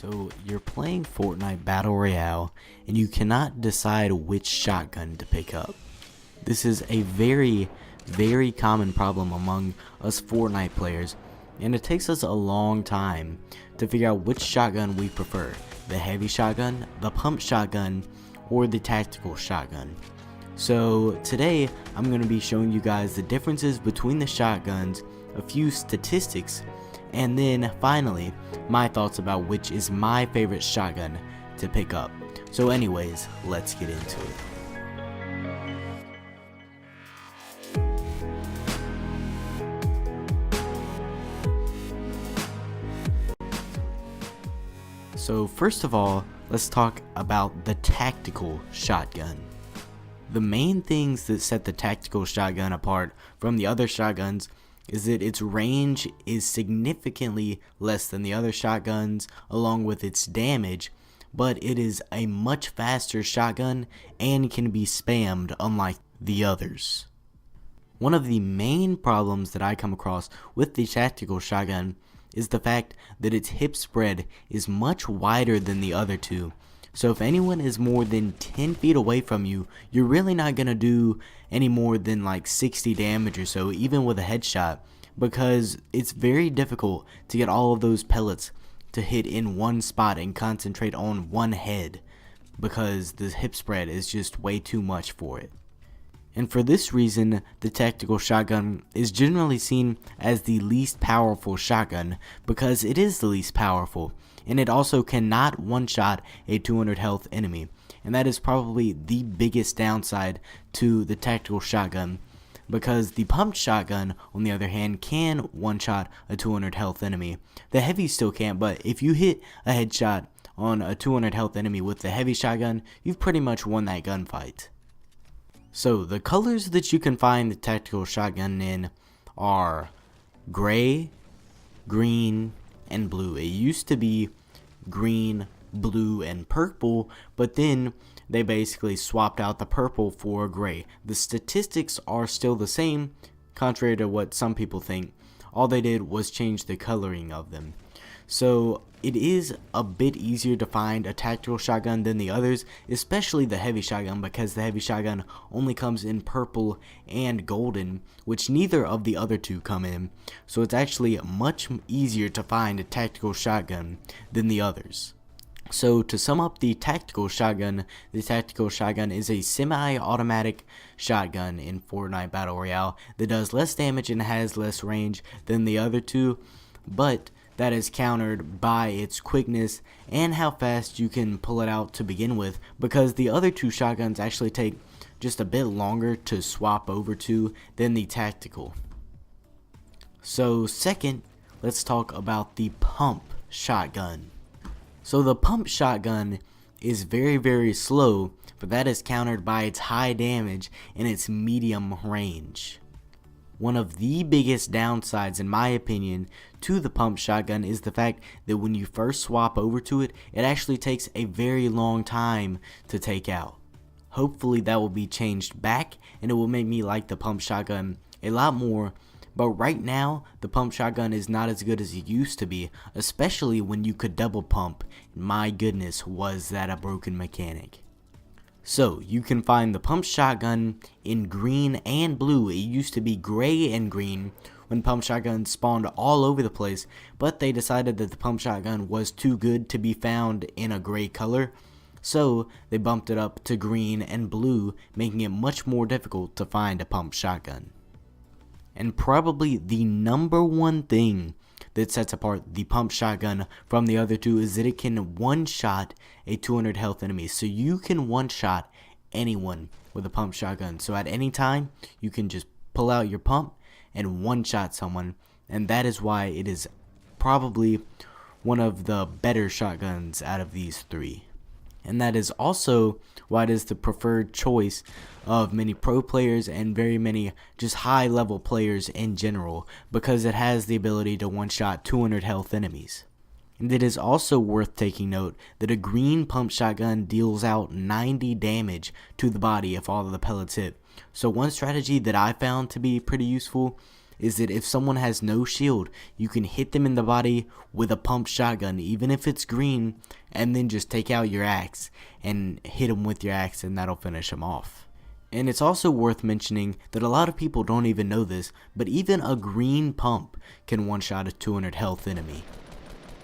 So you're playing Fortnite Battle Royale and you cannot decide which shotgun to pick up. This is a very common problem among us Fortnite players, and it takes us a long time to figure out which shotgun we prefer. The heavy shotgun, the pump shotgun, or the tactical shotgun. So today I'm going to be showing you guys the differences between the shotguns, a few statistics, and then finally my thoughts about which is my favorite shotgun to pick up. So anyways, let's get into it. So first of all, let's talk about the tactical shotgun. The main things that set the tactical shotgun apart from the other shotguns is that its range is significantly less than the other shotguns, along with its damage, but it is a much faster shotgun and can be spammed unlike the others. One of the main problems that I come across with the tactical shotgun is the fact that its hip spread is much wider than the other two. So if anyone is more than 10 feet away from you, you're really not going to do any more than like 60 damage or so, even with a headshot, because it's very difficult to get all of those pellets to hit in one spot and concentrate on one head, because the hip spread is just way too much for it. And for this reason, the tactical shotgun is generally seen as the least powerful shotgun, because it is the least powerful, and it also cannot one-shot a 200 health enemy, and that is probably the biggest downside to the tactical shotgun, because the pumped shotgun, on the other hand, can one-shot a 200 health enemy. The heavy still can't, but if you hit a headshot on a 200 health enemy with the heavy shotgun, you've pretty much won that gunfight. So the colors that you can find the tactical shotgun in are gray, green, and blue. It used to be green, blue, and purple, but then they basically swapped out the purple for gray. The statistics are still the same, contrary to what some people think. All they did was change the coloring of them. So it is a bit easier to find a tactical shotgun than the others, especially the heavy shotgun, because the heavy shotgun only comes in purple and golden, which neither of the other two come in. So it's actually much easier to find a tactical shotgun than the others. So to sum up the tactical shotgun is a semi-automatic shotgun in Fortnite Battle Royale that does less damage and has less range than the other two, but that is countered by its quickness and how fast you can pull it out to begin with, because the other two shotguns actually take just a bit longer to swap over to than the tactical. So second, let's talk about the pump shotgun. So the pump shotgun is very slow, but that is countered by its high damage and its medium range. One of the biggest downsides, in my opinion, to the pump shotgun is the fact that when you first swap over to it, it actually takes a very long time to take out. Hopefully that will be changed back, and it will make me like the pump shotgun a lot more, but right now, the pump shotgun is not as good as it used to be, especially when you could double pump. My goodness, was that a broken mechanic. So, you can find the pump shotgun in green and blue. It used to be gray and green when pump shotguns spawned all over the place, but they decided that the pump shotgun was too good to be found in a gray color, so they bumped it up to green and blue, making it much more difficult to find a pump shotgun. And probably the number one thing that sets apart the pump shotgun from the other two is that it can one-shot a 200 health enemy. So you can one-shot anyone with a pump shotgun. So at any time, you can just pull out your pump and one-shot someone. And that is why it is probably one of the better shotguns out of these three. And that is also why it is the preferred choice of many pro players and very many just high level players in general, because it has the ability to one-shot 200 health enemies. And it is also worth taking note that a green pump shotgun deals out 90 damage to the body if all of the pellets hit. So one strategy that I found to be pretty useful is that if someone has no shield, you can hit them in the body with a pump shotgun, even if it's green, and then just take out your axe and hit them with your axe, and that'll finish them off. And it's also worth mentioning that a lot of people don't even know this, but even a green pump can one-shot a 200 health enemy.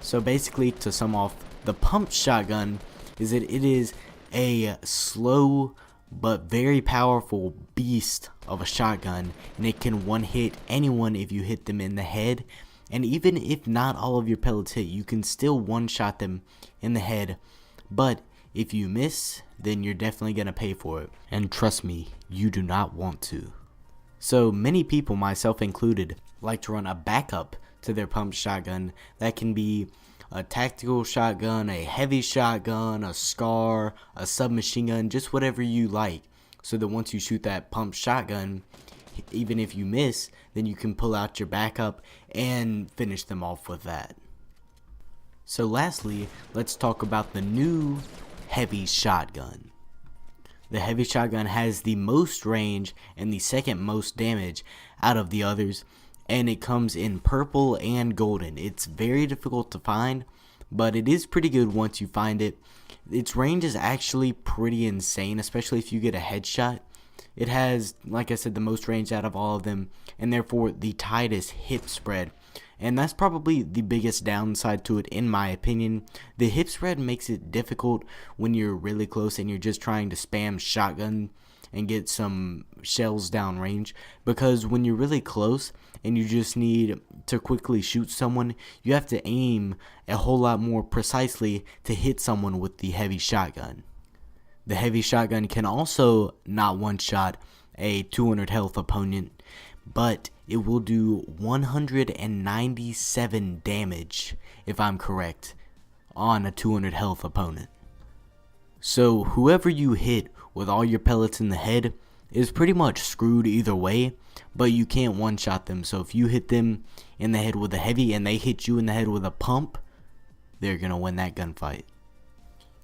So basically, to sum off, the pump shotgun is that it is a slow but very powerful beast of a shotgun, and it can one-hit anyone if you hit them in the head. And even if not all of your pellets hit, you can still one-shot them in the head. But if you miss, then you're definitely going to pay for it. And trust me, you do not want to. So many people, myself included, like to run a backup to their pump shotgun. That can be a tactical shotgun, a heavy shotgun, a SCAR, a submachine gun, just whatever you like. So that once you shoot that pump shotgun, even if you miss, then you can pull out your backup and finish them off with that. So lastly, let's talk about the new heavy shotgun. The heavy shotgun has the most range and the second most damage out of the others, and it comes in purple and golden. It's very difficult to find, but it is pretty good once you find it. Its range is actually pretty insane, especially if you get a headshot. It has, like I said, the most range out of all of them, and therefore the tightest hip spread. And that's probably the biggest downside to it, in my opinion. The hip spread makes it difficult when you're really close and you're just trying to spam shotgun and get some shells down range, because when you're really close and you just need to quickly shoot someone, you have to aim a whole lot more precisely to hit someone with the heavy shotgun. The heavy shotgun can also not one-shot a 200 health opponent, but it will do 197 damage, if I'm correct, on a 200 health opponent. So whoever you hit with all your pellets in the head is pretty much screwed either way, but you can't one-shot them. So if you hit them in the head with a heavy and they hit you in the head with a pump, they're gonna win that gunfight.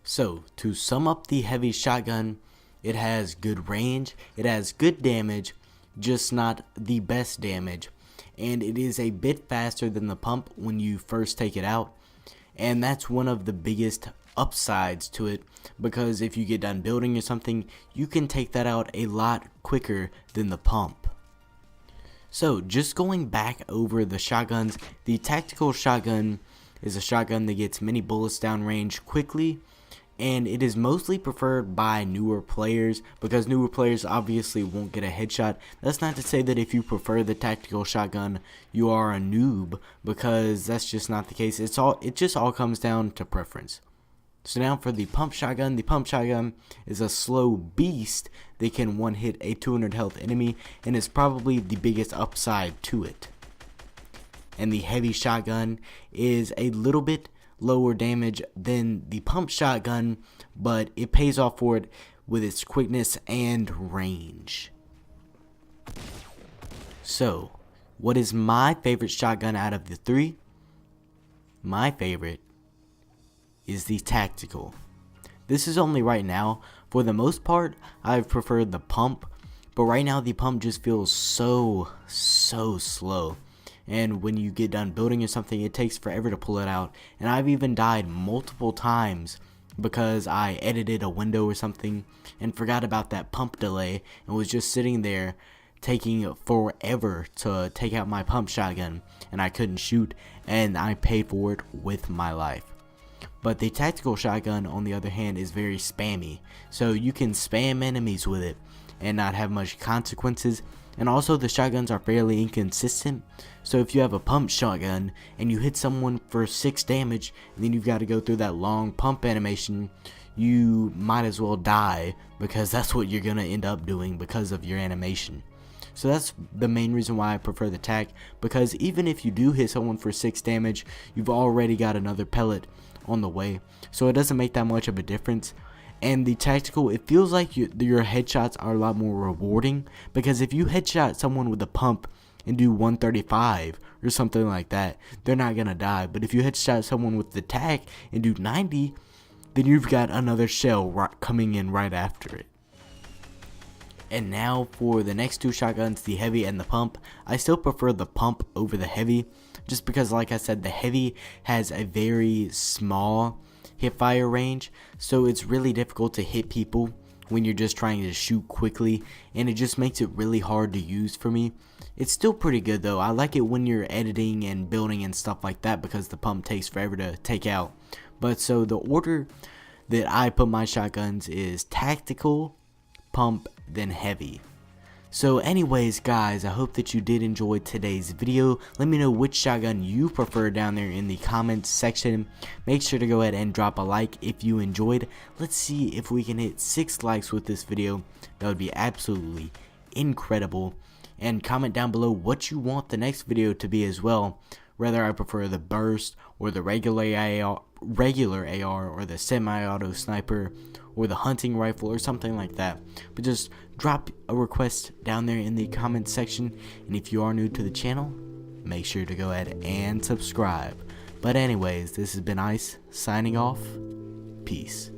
So to sum up the heavy shotgun, it has good range, it has good damage, just not the best damage, and it is a bit faster than the pump when you first take it out, and that's one of the biggest upsides to it, because if you get done building or something, you can take that out a lot quicker than the pump. So just going back over the shotguns, the tactical shotgun is a shotgun that gets many bullets down range quickly, and it is mostly preferred by newer players, because newer players obviously won't get a headshot. That's not to say that if you prefer the tactical shotgun, you are a noob, because that's just not the case. It just all comes down to preference. So now for the pump shotgun is a slow beast that can one-hit a 200 health enemy, and is probably the biggest upside to it. And the heavy shotgun is a little bit lower damage than the pump shotgun, but it pays off for it with its quickness and range. So, what is my favorite shotgun out of the three? My favorite is the tactical. This is only right now. For the most part, I've preferred the pump, but right now the pump just feels so slow. And when you get done building or something, it takes forever to pull it out. And I've even died multiple times because I edited a window or something and forgot about that pump delay and was just sitting there taking forever to take out my pump shotgun, and I couldn't shoot, and I paid for it with my life. But the tactical shotgun, on the other hand, is very spammy, so you can spam enemies with it and not have much consequences. And also the shotguns are fairly inconsistent, so if you have a pump shotgun and you hit someone for 6 damage and then you've got to go through that long pump animation, you might as well die, because that's what you're going to end up doing because of your animation. So that's the main reason why I prefer the tac, because even if you do hit someone for 6 damage, you've already got another pellet on the way, so it doesn't make that much of a difference. And the tactical, it feels like your headshots are a lot more rewarding, because if you headshot someone with a pump and do 135 or something like that, they're not gonna die. But if you headshot someone with the tac and do 90, then you've got another shell coming in right after it. And now for the next two shotguns, the heavy and the pump. I still prefer the pump over the heavy, just because like I said, the heavy has a very small hip fire range, so it's really difficult to hit people when you're just trying to shoot quickly, and it just makes it really hard to use for me. It's still pretty good though. I like it when you're editing and building and stuff like that, because the pump takes forever to take out. But so the order that I put my shotguns is tactical, pump, then heavy. So anyways guys, I hope that you did enjoy today's video. Let me know which shotgun you prefer down there in the comments section. Make sure to go ahead and drop a like if you enjoyed. Let's see if we can hit 6 likes with this video. That would be absolutely incredible. And comment down below what you want the next video to be as well. Whether I prefer the burst or the regular AR or the semi-auto sniper or the hunting rifle or something like that. But just drop a request down there in the comment section, and if you are new to the channel, make sure to go ahead and subscribe. But anyways, this has been Ice signing off. Peace.